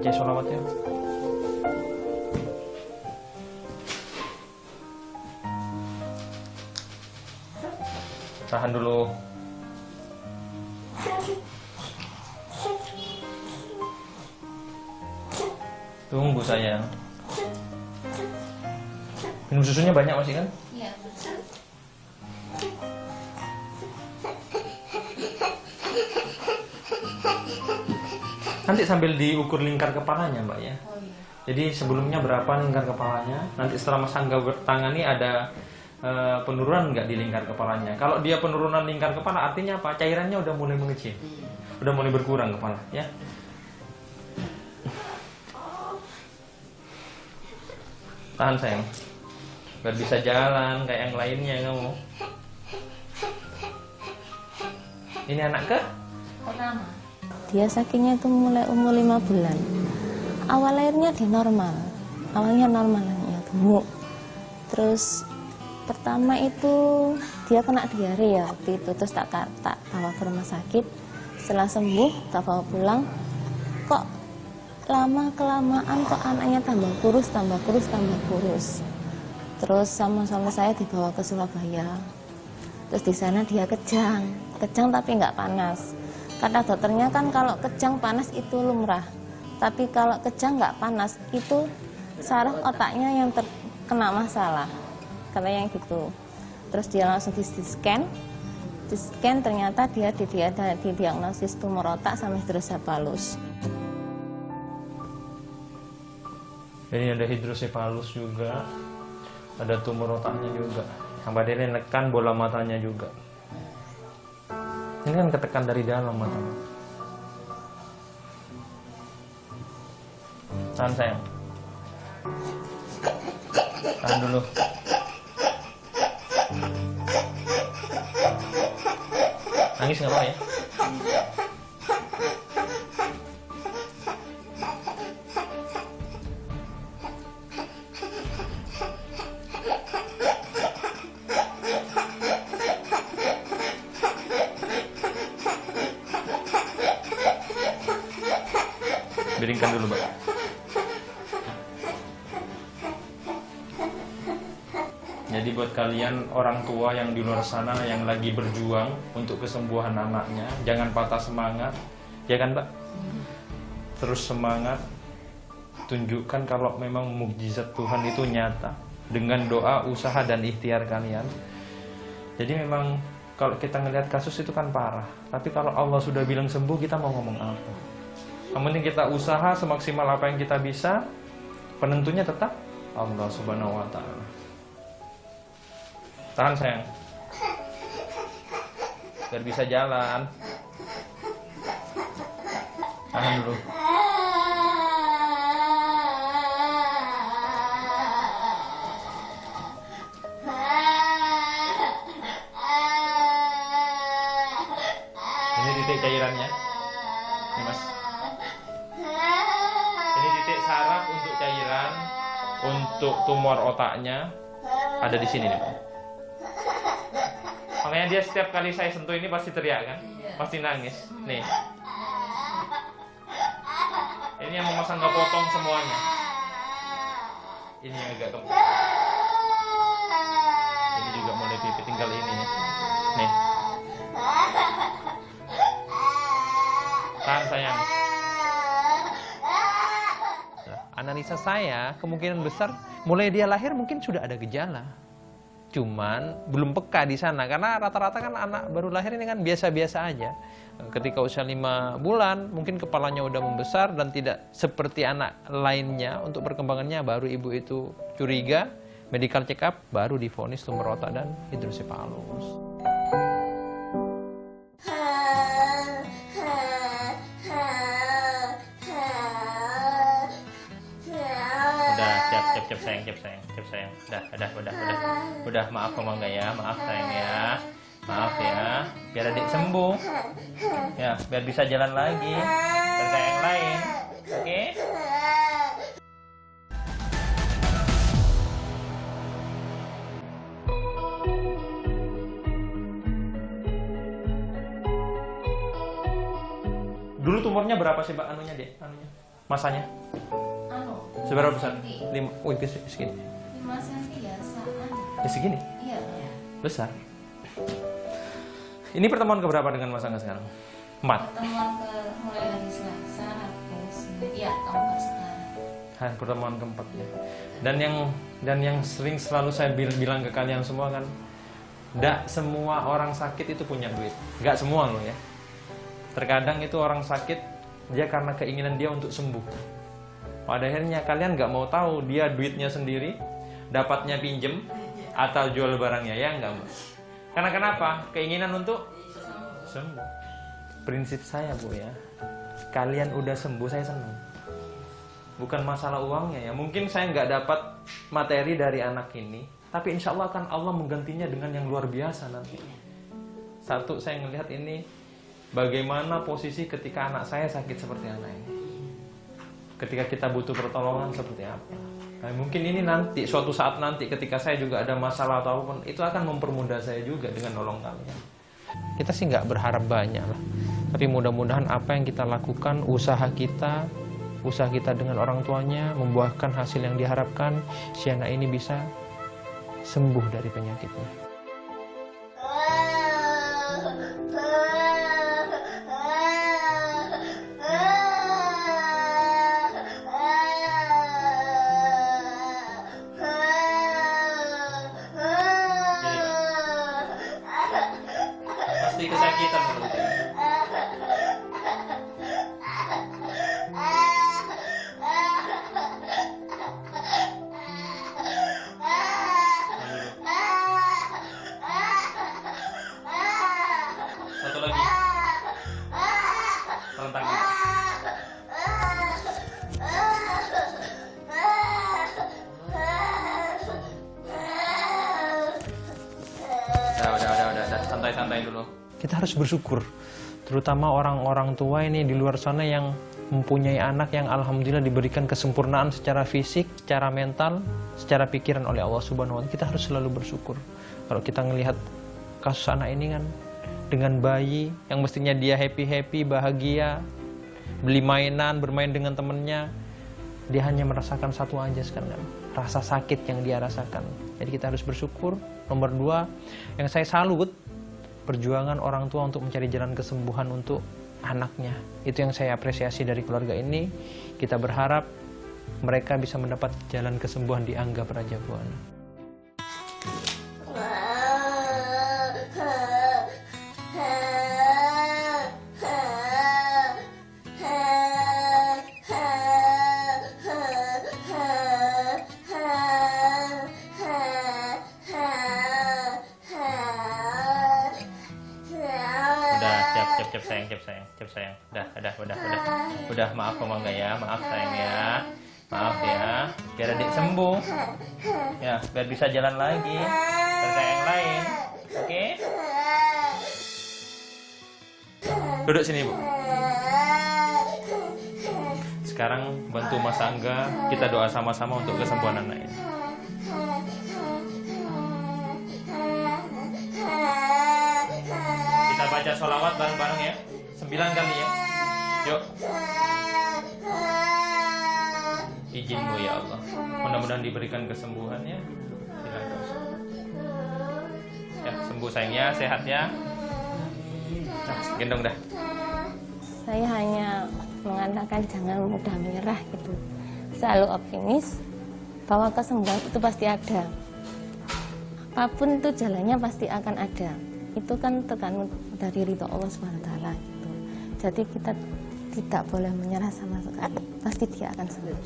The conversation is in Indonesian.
baca sholawat ya. Tahan dulu. Tunggu sayang. Minum susunya banyak masih kan? Iya. Nanti sambil diukur lingkar kepalanya Mbak ya. Oh iya. Jadi sebelumnya berapa lingkar kepalanya. Nanti setelah Mas Angga tangani ada penurunan nggak di lingkar kepalanya. Kalau dia penurunan lingkar kepala artinya apa? Cairannya udah mulai mengecil. Udah mulai berkurang kepala ya. Tahan sayang. Biar bisa jalan kayak yang lainnya kamu. Ini anak ke? Pertama. Dia sakitnya itu mulai umur 5 bulan. Awal lahirnya dia normal. Awalnya normal ya, gemuk. Terus pertama itu dia kena diare ya waktu itu. Terus tak bawa ke rumah sakit. Setelah sembuh, tak bawa pulang. Kok lama-kelamaan kok anaknya tambah kurus. Terus sama suami saya dibawa ke Surabaya. Terus di sana dia kejang tapi nggak panas. Kata dokternya kan kalau kejang panas itu lumrah. Tapi kalau kejang nggak panas itu saraf otaknya yang terkena masalah. Katanya gitu. Terus dia langsung di scan. Di scan ternyata dia didiagnosis tumor otak sama hidrosefalus. Ini ada hidrosefalus juga. Ada tumor otaknya juga. Sampai dia nekan bola matanya juga. Ini kan ketekan dari dalam matanya. Tahan sayang. Tahan dulu. Nangis nggak apa ya? Biringkan dulu, Mbak. Jadi buat kalian orang tua yang di luar sana yang lagi berjuang untuk kesembuhan anaknya, jangan patah semangat, ya kan, Mbak? Terus semangat, tunjukkan kalau memang mukjizat Tuhan itu nyata dengan doa, usaha dan ikhtiar kalian. Jadi memang kalau kita ngelihat kasus itu kan parah, tapi kalau Allah sudah bilang sembuh, kita mau ngomong apa? Yang penting kita usaha semaksimal apa yang kita bisa. Penentunya tetap Allah Subhanahu wa Ta'ala. Tahan sayang, biar bisa jalan. Tahan dulu. Ini titik cairannya. Ini Mas. Ini titik saraf untuk cairan, untuk tumor otaknya ada di sini nih, Pak. Makanya dia setiap kali saya sentuh ini pasti teriak kan, pasti nangis. Nih, ini yang Mas Angga potong semuanya. Ini yang agak gemuk. Ini juga mulai pipit, tinggal ini nih. Nih, tahan sayang. Analisa saya, kemungkinan besar mulai dia lahir mungkin sudah ada gejala. Cuman belum peka di sana karena rata-rata kan anak baru lahir ini kan biasa-biasa aja. Ketika usia 5 bulan mungkin kepalanya udah membesar dan tidak seperti anak lainnya. Untuk perkembangannya baru ibu itu curiga, medical check up, baru divonis tumor otak dan hidrosefalus. Siap sayang. Udah maaf Mama enggak ya, maaf sayang ya. Maaf ya, biar adik sembuh. Ya, biar bisa jalan lagi. Biar kayak yang lain. Oke? Dulu tumornya berapa sih, Mbak? Anunya. Masanya? Seberapa besar? 5. Wih, segini. 5 cm biasaan. Ya segini? Iya. Besar. Ini pertemuan keberapa dengan Mas Angga sekarang? 4. Pertemuan mulai hari Selasa, Rabu, Senin. Iya, keempat sekarang. Pertemuan keempat ya. Dan yang sering selalu saya bilang ke kalian semua kan, tidak semua orang sakit itu punya duit. Nggak semua loh ya. Terkadang itu orang sakit dia karena keinginan dia untuk sembuh. Pada akhirnya kalian nggak mau tahu dia duitnya sendiri, dapatnya pinjem atau jual barangnya, ya nggak mau. Karena kenapa? Keinginan untuk sembuh. Prinsip saya Bu ya, kalian udah sembuh saya senang. Bukan masalah uangnya ya. Mungkin saya nggak dapat materi dari anak ini, tapi insya Allah akan Allah menggantinya dengan yang luar biasa nanti. Satu, saya melihat ini bagaimana posisi ketika anak saya sakit seperti anak ini. Ketika kita butuh pertolongan seperti apa. Nah, mungkin ini nanti, suatu saat nanti ketika saya juga ada masalah atau apapun, itu akan mempermudah saya juga dengan nolong kalian. Kita sih nggak berharap banyak lah. Tapi mudah-mudahan apa yang kita lakukan, usaha kita dengan orang tuanya, membuahkan hasil yang diharapkan, si anak ini bisa sembuh dari penyakitnya. Pasti kesakitan kalau gitu. Satu lagi. Rentang dulu. Udah. Santai-santai dulu. Kita harus bersyukur. Terutama orang-orang tua ini di luar sana yang mempunyai anak yang alhamdulillah diberikan kesempurnaan secara fisik, secara mental, secara pikiran oleh Allah Subhanahu wa Ta'ala. Kita harus selalu bersyukur. Kalau kita melihat kasus anak ini kan dengan bayi yang mestinya dia happy, bahagia, beli mainan, bermain dengan temennya, dia hanya merasakan satu aja sekarang, rasa sakit yang dia rasakan. Jadi kita harus bersyukur. Nomor 2, yang saya salut, perjuangan orang tua untuk mencari jalan kesembuhan untuk anaknya. Itu yang saya apresiasi dari keluarga ini. Kita berharap mereka bisa mendapat jalan kesembuhan di Angga Praja Buana. Siap sayang. Udah maaf Mangga ya, maaf sayang ya. Maaf ya, biar adik sembuh. Ya, biar bisa jalan lagi. Kerja yang lain. Oke? Duduk sini, Bu. Sekarang bantu Mas Angga, kita doa sama-sama untuk kesembuhan anak ini. Kita baca sholawat bareng-bareng ya. 9 kali ya. Yuk. Izinmu ya Allah. Mudah-mudahan diberikan kesembuhan ya. Ya, sembuh sayangnya, sehat ya. Nah, gendong dah. Saya hanya mengatakan jangan mudah menyerah gitu. Selalu optimis bahwa kesembuhan itu pasti ada. Apapun itu jalannya pasti akan ada. Itu kan tergantung dari ridho Allah SWT gitu. Jadi kita tidak boleh menyerah sama sekali. Pasti dia akan sembuh.